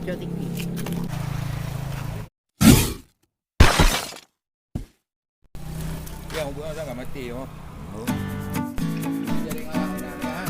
Jawa tinggi. Yang hubungan saya nggak mati, oh. Jadi ya.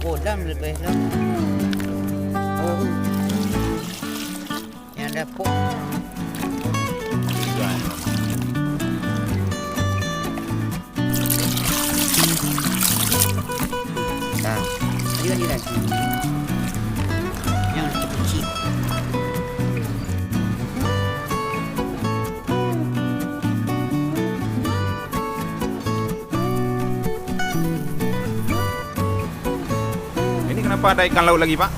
Kodam lebih lah. Oh. Yang ada pok. Nah, ini lagi. Yang kecil. Kenapa ada ikan laut lagi, Pak?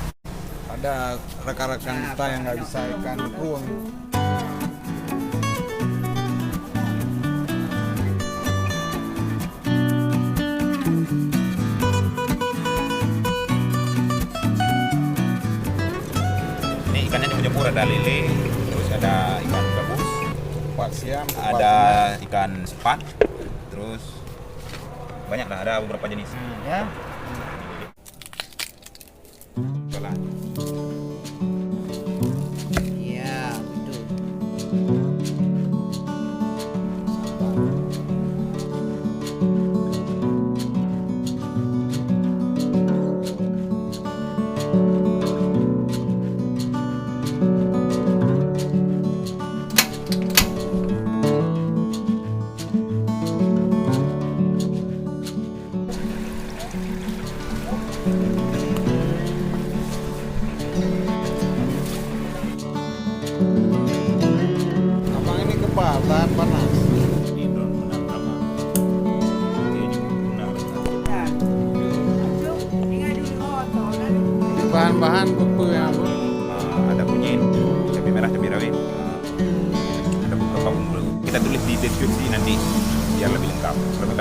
Ada rekan-rekan kita yang nggak bisa ikan ruang. Ini ikannya dijemur, ada lele, terus ada ikan gabus, ada ikan sepat, terus banyak lah, ada beberapa jenis. Ya. Iya, betul. Abang ini tahan panas. Bahan-bahan apa yang ada kunyit, cabai merah, cabai rawit, ada beberapa bumbu. Kita tulis di deskripsi nanti biar lebih lengkap. Kalau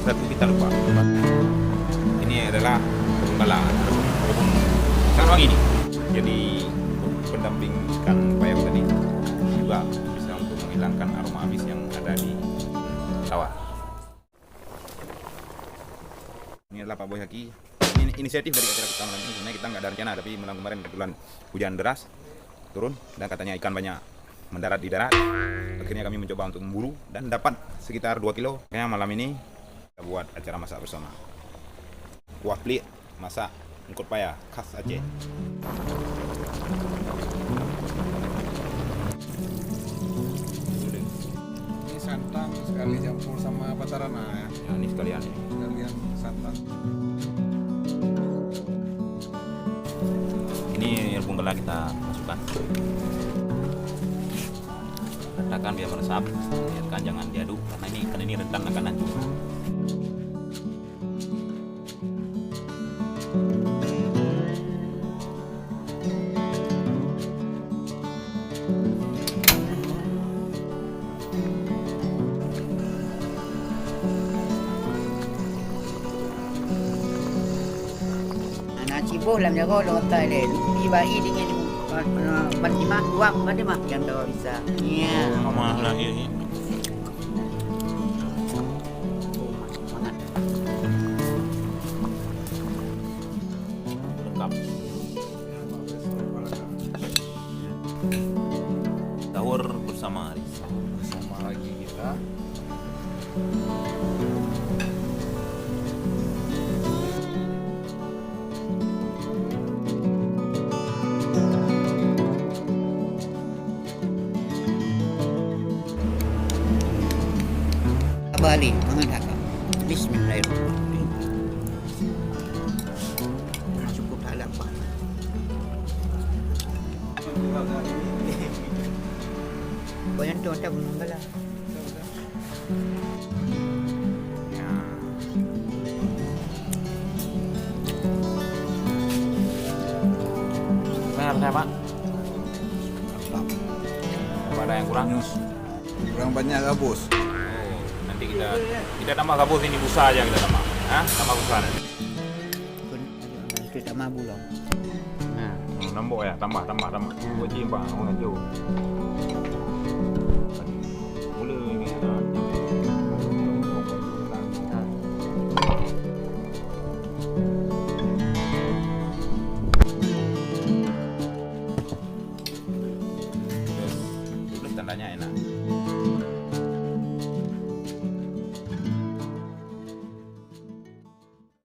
satu kita lupa. Ini adalah bala ikan wangi ini. Jadi pendamping ikan payang tadi juga bisa untuk menghilangkan aroma amis yang ada di sawah. Ini adalah Pak Boy Haki. Ini inisiatif dari acara pertama ini. Sebenarnya kita nggak ada rencana, tapi malam kemarin kebetulan hujan deras turun dan katanya ikan banyak mendarat di darat. Akhirnya kami mencoba untuk memburu dan dapat sekitar 2 kilo. Makanya malam ini kita buat acara masak bersama. Kuah pelit masak engkut paya khas Aceh. Ini santan sekali campur sama patarana ya. Ya ini sekalian santan. Ini rebung gela kita masukkan. Ratakan biar meresap. Biarkan jangan diaduk karena ikan ini rentan akan hancur. Cibo lam jago lo tai le iba i dengan bantimah dua bantimah yang dah bisa. Iya. Mama lagi. Lengkap. Sahur bersama Aris. Bersama lagi kita. Balik mengatakan Bismillahirrahmanirrahim. Cukup tak lapar. macam belah. Ya. Benar saya Pak. Apa ada yang kurang? Kurang banyak gabus. Nanti kita tambah gabus ini busa aja kita tambah. Hah? Tambah busa nanti. Kita mabu lah. Nambah ya, tambah. Buat jim Pak, mau ngejauh.